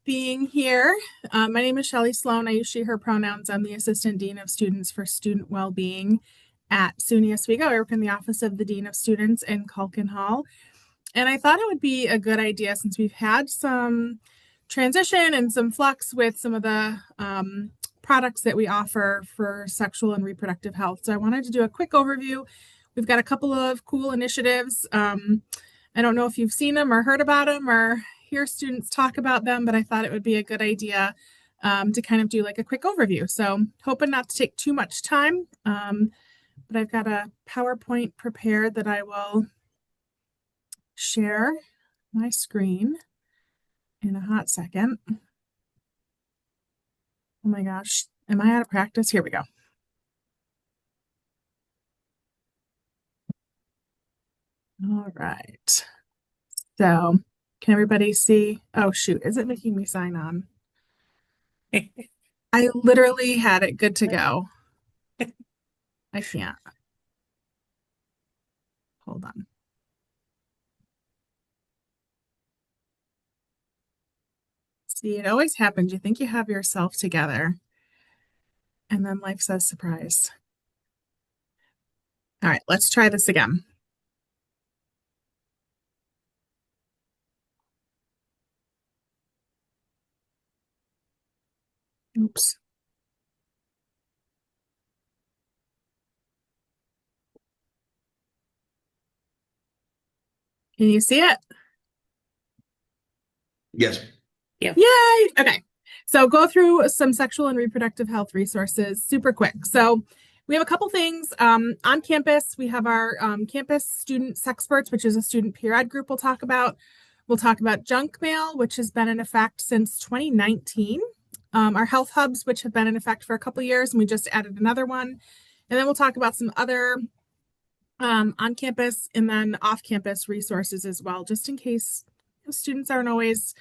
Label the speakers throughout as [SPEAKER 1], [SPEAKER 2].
[SPEAKER 1] being here. My name is Shelly Sloan. I use she, her pronouns. I'm the Assistant Dean of Students for Student Wellbeing at SUNY Oswego. I work in the Office of the Dean of Students in Culkin Hall. And I thought it would be a good idea, since we've had some transition and some flux with some of the products that we offer for sexual and reproductive health. So I wanted to do a quick overview. We've got a couple of cool initiatives. I don't know if you've seen them or heard about them or hear students talk about them, but I thought it would be a good idea to kind of do like a quick overview. So hoping not to take too much time, but I've got a PowerPoint prepared that I will share my screen in a hot second. Oh my gosh, am I out of practice? Here we go. All right. So can everybody see? Oh shoot, is it making me sign on? I literally had it good to go. I can't. Hold on. See, it always happens. You think you have yourself together, and then life says surprise. All right, let's try this again. Oops. Can you see it?
[SPEAKER 2] Yes.
[SPEAKER 1] Yay! Okay. So go through some sexual and reproductive health resources super quick. So we have a couple things on campus. We have our campus student Sexperts, which is a student peer ed group we'll talk about. We'll talk about junk mail, which has been in effect since 2019. Our health hubs, which have been in effect for a couple years, and we just added another one. And then we'll talk about some other on campus and then off campus resources as well, just in case students aren't always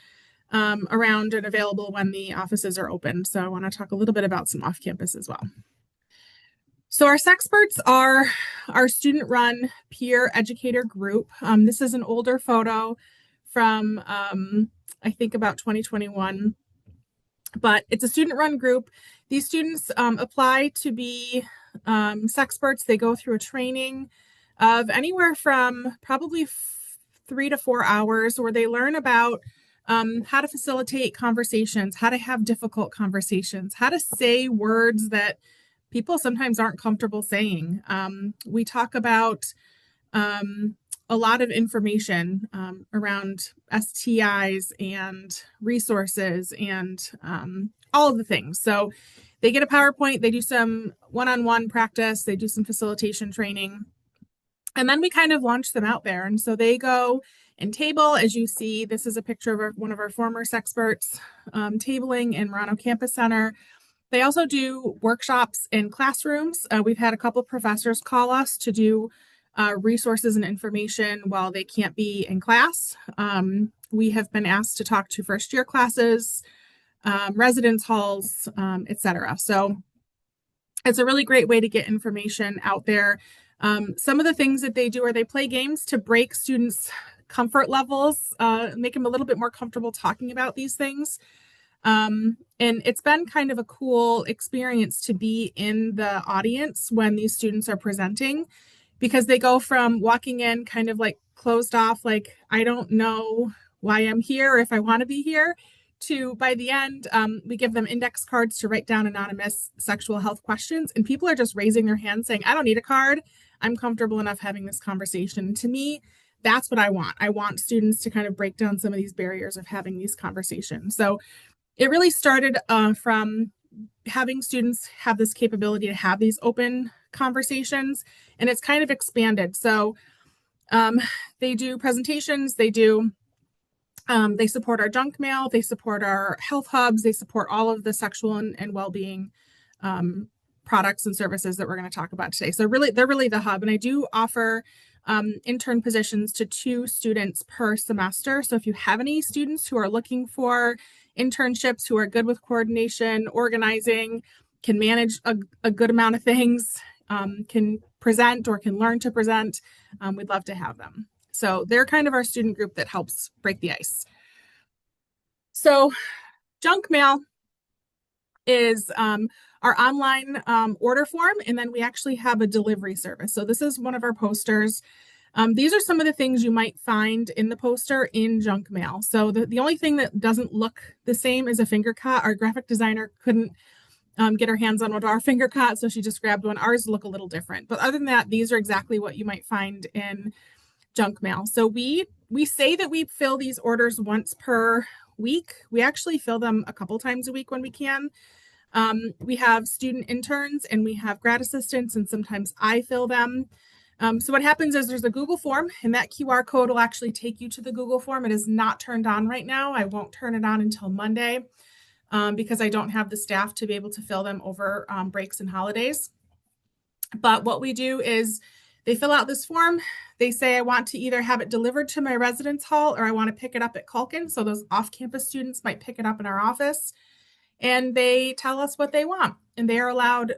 [SPEAKER 1] around and available when the offices are open. So I want to talk a little bit about some off campus as well. So our Sexperts are our student-run peer educator group. This is an older photo from, I think, about 2021, but it's a student-run group. These students apply to be Sexperts. They go through a training of anywhere from probably 3 to 4 hours, where they learn about how to facilitate conversations, how to have difficult conversations, how to say words that people sometimes aren't comfortable saying. We talk about a lot of information around STIs and resources and all of the things. So they get a PowerPoint, they do some one-on-one practice, they do some facilitation training, and then we kind of launch them out there. And so they go and table. As you see, this is a picture of one of our former Sexperts tabling in Marano Campus Center. They also do workshops in classrooms. We've had a couple of professors call us to do resources and information while they can't be in class. We have been asked to talk to first year classes, residence halls, etc. So it's a really great way to get information out there. Some of the things that they do are they play games to break students' comfort levels, make them a little bit more comfortable talking about these things. And it's been kind of a cool experience to be in the audience when these students are presenting, because they go from walking in kind of like closed off, like, I don't know why I'm here or if I want to be here, to by the end, we give them index cards to write down anonymous sexual health questions. And people are just raising their hands saying, I don't need a card. I'm comfortable enough having this conversation. And to me, that's what I want. I want students to kind of break down some of these barriers of having these conversations. So it really started from having students have this capability to have these open conversations, and it's kind of expanded. So they do presentations, they support our junk mail, they support our health hubs, they support all of the sexual and well-being products and services that we're going to talk about today. So really, they're really the hub. And I do offer intern positions to 2 students per semester. So if you have any students who are looking for internships, who are good with coordination, organizing, can manage a good amount of things, can present or can learn to present, we'd love to have them. So they're kind of our student group that helps break the ice. So junk mail is our online order form, and then we actually have a delivery service. So this is one of our posters. These are some of the things you might find in the poster in junk mail. So the only thing that doesn't look the same is a finger cut. Our graphic designer couldn't get her hands on one of our finger cuts, so she just grabbed one. Ours look a little different. But other than that, these are exactly what you might find in junk mail. So we say that we fill these orders once per week. We actually fill them a couple times a week when we can. We have student interns and we have grad assistants, and sometimes I fill them. So what happens is there's a Google form, and that QR code will actually take you to the Google form. It is not turned on right now. I won't turn it on until Monday because I don't have the staff to be able to fill them over breaks and holidays. But what we do is they fill out this form. They say, I want to either have it delivered to my residence hall or I want to pick it up at Culkin. So those off-campus students might pick it up in our office. And they tell us what they want. And they are allowed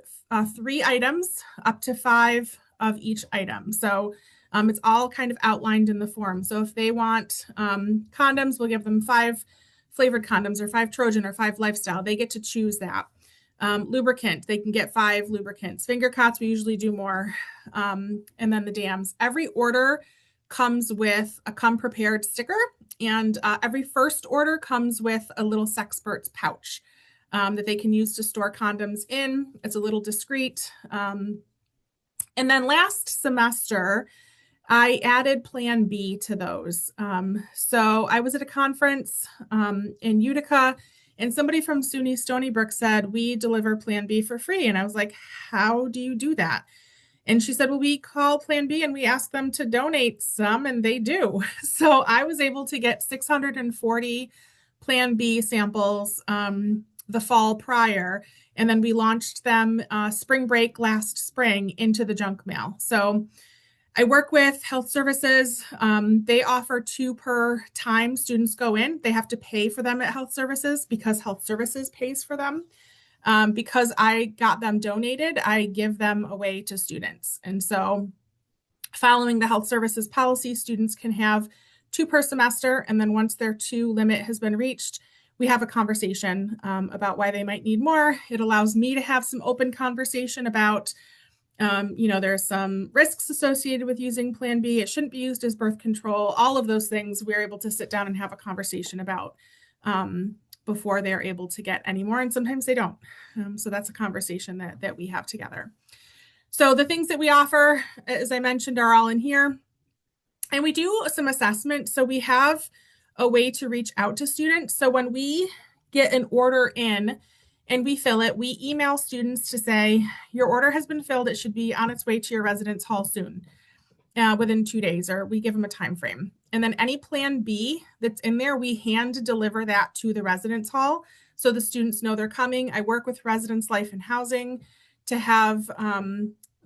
[SPEAKER 1] 3 items, up to 5 of each item. So it's all kind of outlined in the form. So if they want condoms, we'll give them 5 flavored condoms or 5 Trojan or 5 lifestyle. They get to choose that. Lubricant, they can get 5 lubricants. Finger cots, we usually do more. And then the dams. Every order comes with a come prepared sticker, and every first order comes with a little Sexperts pouch that they can use to store condoms in. It's a little discreet. And then last semester, I added Plan B to those. So I was at a conference in Utica, and somebody from SUNY Stony Brook said, we deliver Plan B for free. And I was like, how do you do that? And she said, well, we call Plan B and we ask them to donate some, and they do. So I was able to get 640 Plan B samples the fall prior, and then we launched them spring break last spring into the junk mail. So I work with health services. They offer 2 per time students go in. They have to pay for them at health services because health services pays for them. Because I got them donated, I give them away to students. And so following the health services policy, students can have 2 per semester. And then once their 2 limit has been reached, we have a conversation about why they might need more. It allows me to have some open conversation about, there's some risks associated with using Plan B. It shouldn't be used as birth control. All of those things we're able to sit down and have a conversation about before they're able to get any more. And sometimes they don't. So that's a conversation that we have together. So the things that we offer, as I mentioned, are all in here. And we do some assessment. So we have a way to reach out to students. So when we get an order in and we fill it, we email students to say, your order has been filled. It should be on its way to your residence hall soon, within 2 days, or we give them a time frame. And then any Plan B that's in there, we hand deliver that to the residence hall so the students know they're coming. I work with Residence Life and Housing to have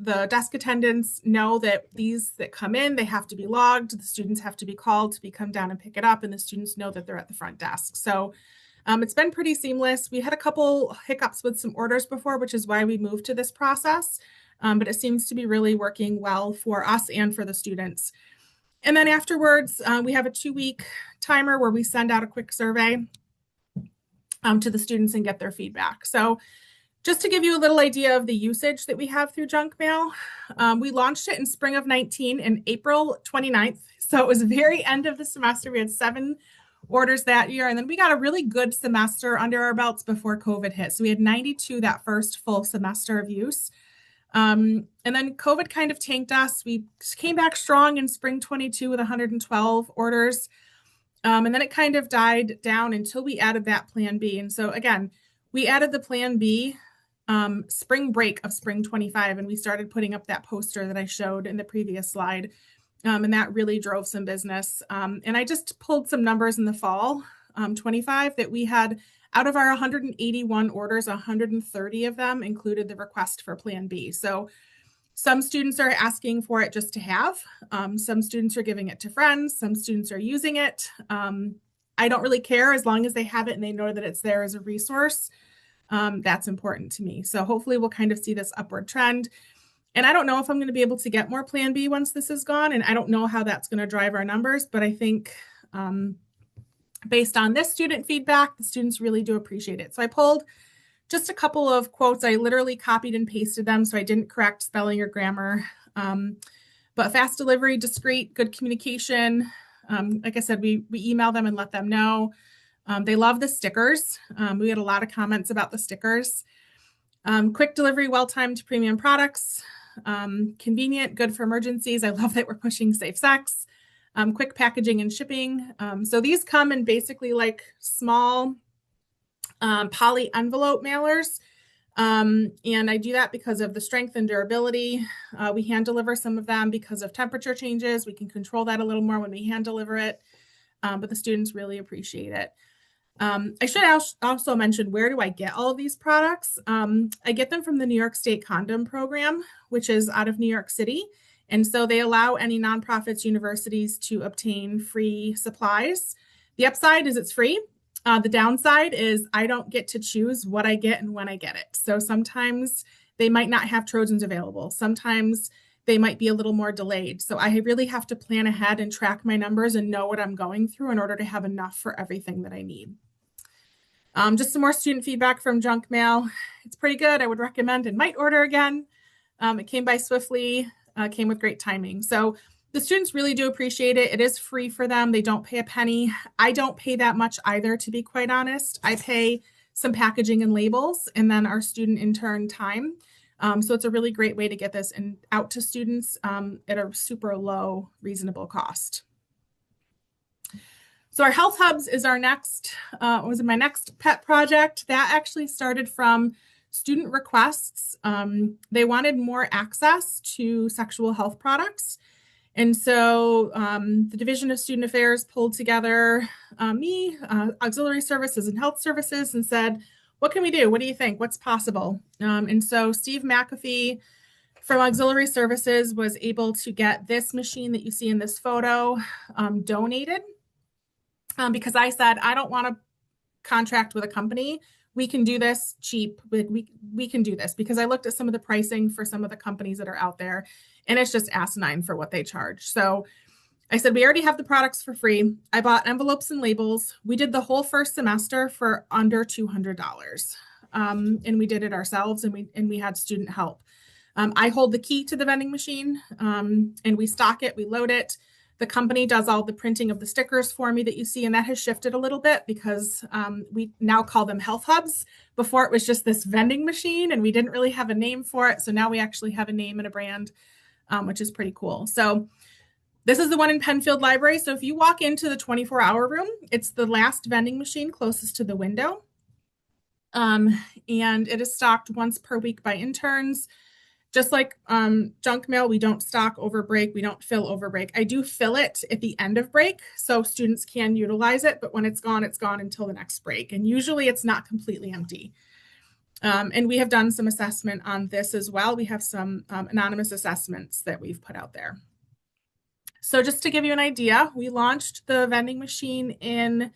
[SPEAKER 1] the desk attendants know that these that come in, they have to be logged. The students have to be called to come down and pick it up, and the students know that they're at the front desk. So it's been pretty seamless. We had a couple hiccups with some orders before, which is why we moved to this process. But it seems to be really working well for us and for the students. And then afterwards, we have a 2-week timer where we send out a quick survey to the students and get their feedback. So just to give you a little idea of the usage that we have through junk mail, we launched it in spring of 19 and April 29th. So it was the very end of the semester. We had 7 orders that year. And then we got a really good semester under our belts before COVID hit. So we had 92 that first full semester of use. And then COVID kind of tanked us. We came back strong in spring 22 with 112 orders. And then it kind of died down until we added that Plan B. And so again, we added the Plan B spring break of spring 25, and we started putting up that poster that I showed in the previous slide. And that really drove some business. And I just pulled some numbers in the fall 25 that we had. Out of our 181 orders, 130 of them included the request for Plan B. So some students are asking for it just to have. Some students are giving it to friends. Some students are using it. I don't really care as long as they have it and they know that it's there as a resource. That's important to me. So hopefully we'll kind of see this upward trend. And I don't know if I'm going to be able to get more Plan B once this is gone. And I don't know how that's going to drive our numbers, but I think Based on this student feedback, the students really do appreciate it. So I pulled just a couple of quotes. I literally copied and pasted them, so I didn't correct spelling or grammar. But fast delivery, discreet, good communication. Like I said, we email them and let them know. They love the stickers. We had a lot of comments about the stickers. Quick delivery, well-timed premium products. Convenient, good for emergencies. I love that we're pushing safe sex. Quick packaging and shipping. So these come in basically like small poly envelope mailers. And I do that because of the strength and durability. We hand deliver some of them because of temperature changes. We can control that a little more when we hand deliver it, but the students really appreciate it. I should also mention, where do I get all of these products? I get them from the New York State Condom Program, which is out of New York City. And so they allow any nonprofits, universities to obtain free supplies. The upside is it's free. The downside is I don't get to choose what I get and when I get it. So sometimes they might not have Trojans available. Sometimes they might be a little more delayed. So I really have to plan ahead and track my numbers and know what I'm going through in order to have enough for everything that I need. Just some more student feedback from junk mail. It's pretty good. I would recommend and might order again. It came by swiftly, came with great timing. So the students really do appreciate it. It is free for them. They don't pay a penny. I don't pay that much either, to be quite honest. I pay some packaging and labels, and then our student intern time. So it's a really great way to get this out to students at a super low, reasonable cost. So our health hubs is our next, was my next pet project. That actually started from student requests. They wanted more access to sexual health products. And so the Division of Student Affairs pulled together me, auxiliary services and health services, and said, what can we do? What do you think? What's possible? And so Steve McAfee from auxiliary services was able to get this machine that you see in this photo donated because I said, I don't want to contract with a company. We can do this cheap. We can do this, because I looked at some of the pricing for some of the companies that are out there, and it's just asinine for what they charge. So I said, we already have the products for free. I bought envelopes and labels. We did the whole first semester for under $200. And we did it ourselves, and we had student help. I hold the key to the vending machine, and we stock it, we load it. The company does all the printing of the stickers for me that you see, and that has shifted a little bit because we now call them health hubs. Before it was just this vending machine, and we didn't really have a name for it. So now we actually have a name and a brand, which is pretty cool. So this is the one in Penfield Library. So if you walk into the 24-hour room, it's the last vending machine closest to the window. And it is stocked once per week by interns. Just like junk mail, we don't stock over break. We don't fill over break. I do fill it at the end of break so students can utilize it, but when it's gone until the next break. And usually it's not completely empty. And we have done some assessment on this as well. We have some anonymous assessments that we've put out there. So just to give you an idea, we launched the vending machine in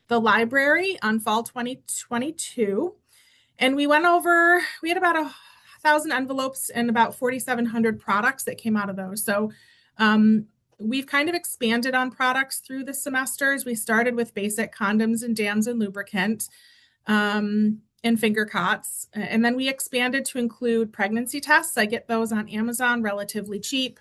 [SPEAKER 1] the library on fall 2022. And we had about 1,000 envelopes and about 4,700 products that came out of those. So we've kind of expanded on products through the semesters. We started with basic condoms and dams and lubricant and finger cots. And then we expanded to include pregnancy tests. I get those on Amazon relatively cheap.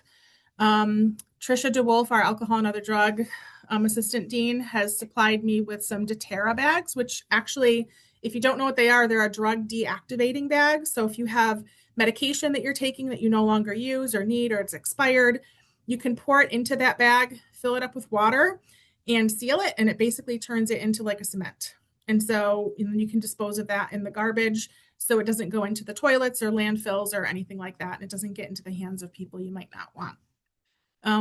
[SPEAKER 1] Trisha DeWolf, our alcohol and other drug assistant dean, has supplied me with some doTERRA bags, which actually, if you don't know what they are, they're a drug deactivating bag. So if you have medication that you're taking that you no longer use or need, or it's expired, you can pour it into that bag, fill it up with water, and seal it, and it basically turns it into like a cement. And so you can dispose of that in the garbage so it doesn't go into the toilets or landfills or anything like that. And it doesn't get into the hands of people you might not want.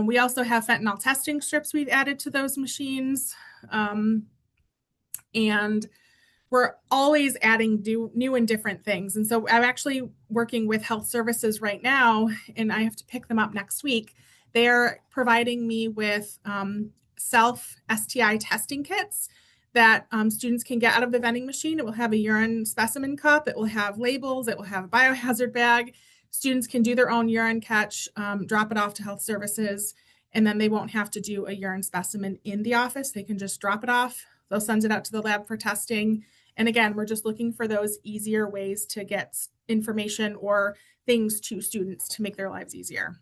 [SPEAKER 1] We also have fentanyl testing strips we've added to those machines. And we're always adding new and different things. And so I'm actually working with health services right now, and I have to pick them up next week. They're providing me with self-STI testing kits that students can get out of the vending machine. It will have a urine specimen cup. It will have labels. It will have a biohazard bag. Students can do their own urine catch, drop it off to health services, and then they won't have to do a urine specimen in the office. They can just drop it off. They'll send it out to the lab for testing. And again, we're just looking for those easier ways to get information or things to students to make their lives easier.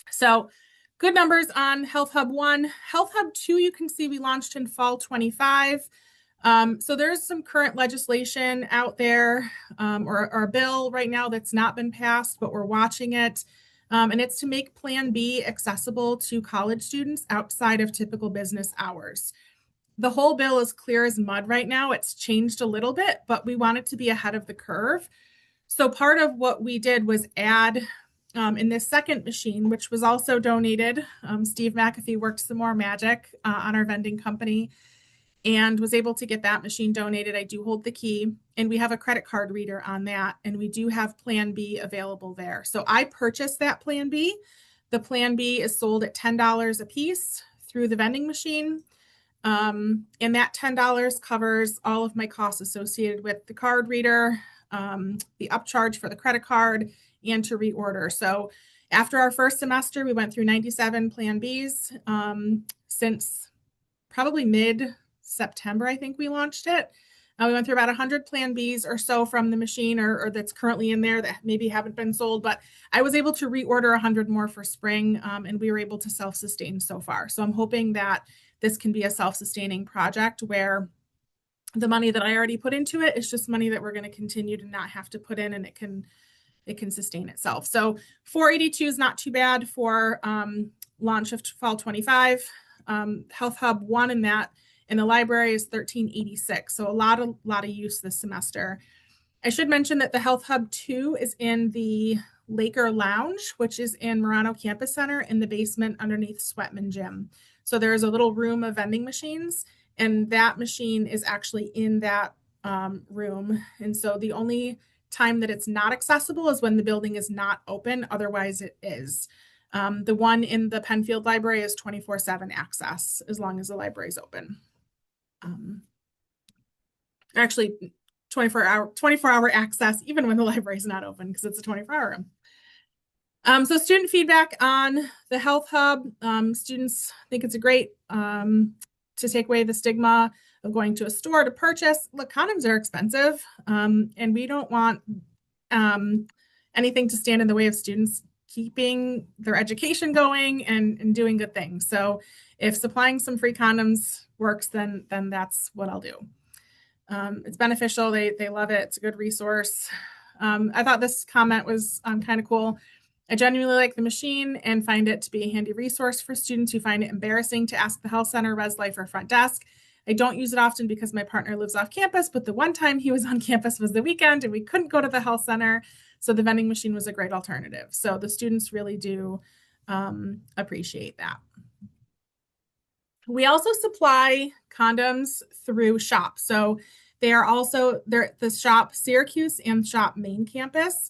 [SPEAKER 1] So good numbers on Health Hub 1. Health Hub 2, you can see we launched in fall 25. So there's some current legislation out there or a bill right now that's not been passed, but we're watching it. And it's to make Plan B accessible to college students outside of typical business hours. The whole bill is clear as mud right now. It's changed a little bit, but we want it to be ahead of the curve. So part of what we did was add in this second machine, which was also donated. Steve McAfee worked some more magic on our vending company and was able to get that machine donated. I do hold the key, and we have a credit card reader on that, and we do have Plan B available there. So I purchased that Plan B. The Plan B is sold at $10 a piece through the vending machine. And that $10 covers all of my costs associated with the card reader, the upcharge for the credit card, and to reorder. So after our first semester, we went through 97 Plan Bs. Since probably mid-September, I think we launched it. We went through about 100 Plan Bs or so from the machine or that's currently in there that maybe haven't been sold, but I was able to reorder 100 more for spring, and we were able to self-sustain so far. So I'm hoping that this can be a self-sustaining project where the money that I already put into it is just money that we're going to continue to not have to put in, and it can sustain itself. So 482 is not too bad for launch of fall 25. Health Hub 1 in the library is 1386. So a lot of use this semester. I should mention that the Health Hub 2 is in the Laker Lounge, which is in Marano Campus Center in the basement underneath Sweatman Gym. So there's a little room of vending machines, and that machine is actually in that room. And so the only time that it's not accessible is when the building is not open. Otherwise, it is. The one in the Penfield Library is 24/7 access as long as the library is open. Actually, 24-hour access even when the library is not open because it's a 24-hour room. So student feedback on the Health Hub. Students think it's a great to take away the stigma of going to a store to purchase. Look, condoms are expensive, and we don't want anything to stand in the way of students keeping their education going and doing good things. So if supplying some free condoms works, then that's what I'll do. It's beneficial. They love it. It's a good resource. I thought this comment was kind of cool. I genuinely like the machine and find it to be a handy resource for students who find it embarrassing to ask the health center, res life, or front desk. I don't use it often because my partner lives off campus, but the one time he was on campus was the weekend and we couldn't go to the health center. So the vending machine was a great alternative. So the students really do appreciate that. We also supply condoms through SHOP. So they are also the SHOP Syracuse and SHOP main campus.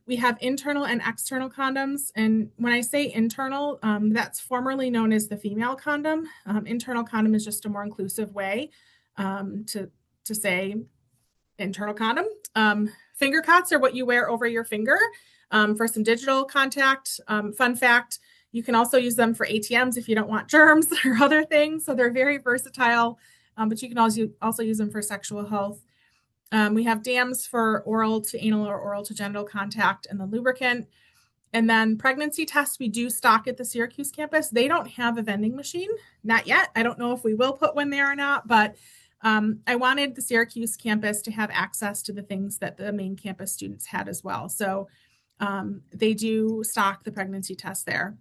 [SPEAKER 1] We have internal and external condoms. And when I say internal, that's formerly known as the female condom. Internal condom is just a more inclusive way to say internal condom. Finger cots are what you wear over your finger for some digital contact. Fun fact, you can also use them for ATMs if you don't want germs or other things. So they're very versatile, but you can also use them for sexual health. We have dams for oral to anal or oral to genital contact and the lubricant. And then pregnancy tests we do stock at the Syracuse campus. They don't have a vending machine, not yet. I don't know if we will put one there or not, but I wanted the Syracuse campus to have access to the things that the main campus students had as well. So they do stock the pregnancy test there.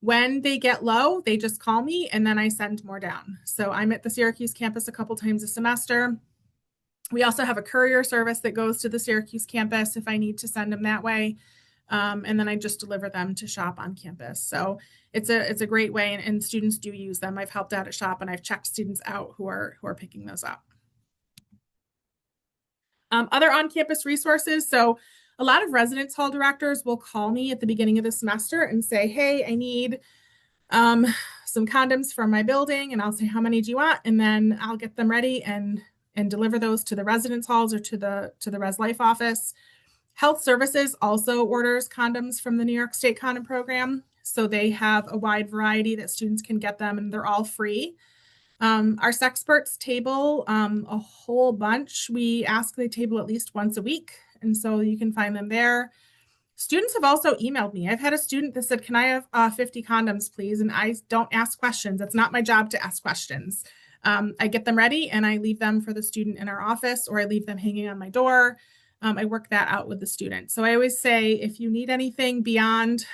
[SPEAKER 1] When they get low, they just call me and then I send more down. So I'm at the Syracuse campus a couple times a semester. We also have a courier service that goes to the Syracuse campus if I need to send them that way. And then I just deliver them to SHOP on campus. So it's a great way, and students do use them. I've helped out at SHOP and I've checked students out who are picking those up. Other on-campus resources. So a lot of residence hall directors will call me at the beginning of the semester and say, hey, I need some condoms from my building. And I'll say, how many do you want? And then I'll get them ready and deliver those to the residence halls or to the Res Life office. Health Services also orders condoms from the New York State Condom Program. So they have a wide variety that students can get them, and they're all free. Our Sexperts table a whole bunch. We ask they table at least once a week, and so you can find them there. Students have also emailed me. I've had a student that said, "Can I have 50 condoms, please?" And I don't ask questions. It's not my job to ask questions. I get them ready and I leave them for the student in our office, or I leave them hanging on my door. I work that out with the student. So I always say, if you need anything beyond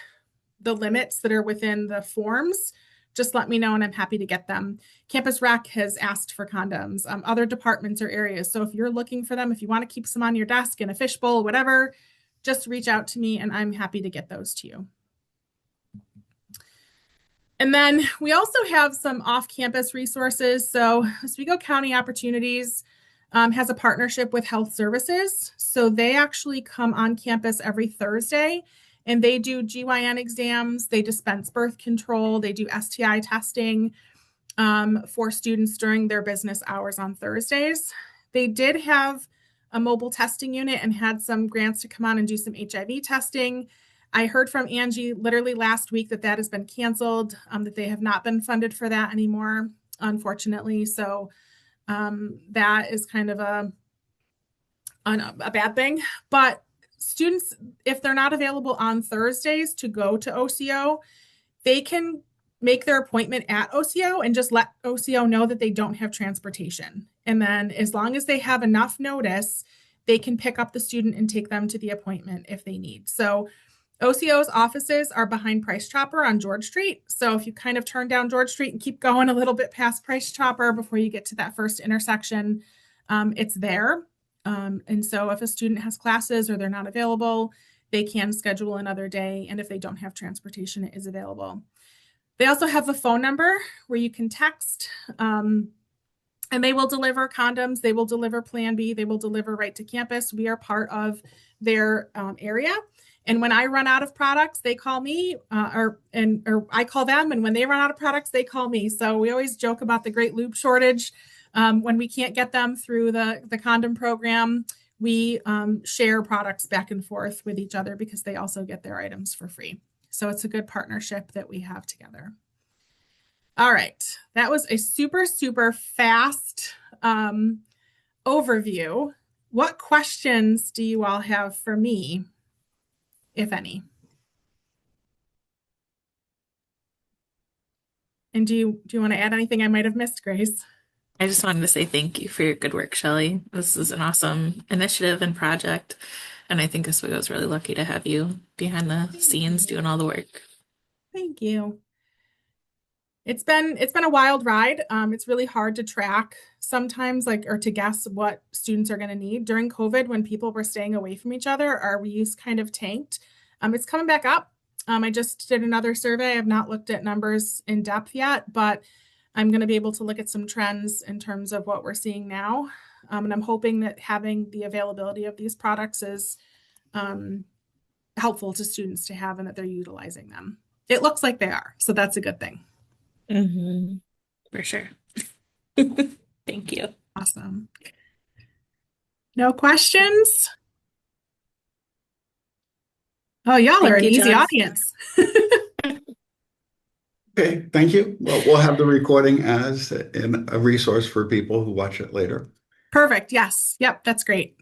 [SPEAKER 1] the limits that are within the forms, just let me know and I'm happy to get them. Campus Rec has asked for condoms, other departments or areas. So if you're looking for them, if you want to keep some on your desk in a fishbowl, whatever, just reach out to me and I'm happy to get those to you. And then we also have some off-campus resources. So Oswego County Opportunities has a partnership with Health Services. So they actually come on campus every Thursday and they do GYN exams, they dispense birth control, they do STI testing for students during their business hours on Thursdays. They did have a mobile testing unit and had some grants to come on and do some HIV testing. I heard from Angie literally last week that has been canceled, that they have not been funded for that anymore, unfortunately. So that is kind of a bad thing. But students, if they're not available on Thursdays to go to OCO, they can make their appointment at OCO and just let OCO know that they don't have transportation. And then as long as they have enough notice, they can pick up the student and take them to the appointment if they need. So OCO's offices are behind Price Chopper on George Street. So if you kind of turn down George Street and keep going a little bit past Price Chopper before you get to that first intersection, it's there. And so if a student has classes or they're not available, they can schedule another day. And if they don't have transportation, it is available. They also have a phone number where you can text, and they will deliver condoms. They will deliver Plan B. They will deliver right to campus. We are part of their area. And when I run out of products, they call me, or I call them. And when they run out of products, they call me. So we always joke about the great lube shortage. When we can't get them through the condom program, we share products back and forth with each other because they also get their items for free. So it's a good partnership that we have together. All right. That was a super, super fast overview. What questions do you all have for me, if any? And do you want to add anything I might have missed, Grace?
[SPEAKER 2] I just wanted to say thank you for your good work, Shelly. This is an awesome initiative and project, and I think Oswego is really lucky to have you behind the scenes doing all the work.
[SPEAKER 1] Thank you. It's been a wild ride. It's really hard to track sometimes, or to guess what students are going to need. During COVID, when people were staying away from each other, our reuse kind of tanked. It's coming back up. I just did another survey. I've not looked at numbers in depth yet, but I'm going to be able to look at some trends in terms of what we're seeing now. And I'm hoping that having the availability of these products is helpful to students to have and that they're utilizing them. It looks like they are, so that's a good thing.
[SPEAKER 2] Mm-hmm. For sure. Thank you.
[SPEAKER 1] Awesome. No questions? Oh, y'all are an easy audience.
[SPEAKER 3] Okay, thank you. Well, we'll have the recording as a resource for people who watch it later.
[SPEAKER 1] Perfect. Yes. Yep. That's great.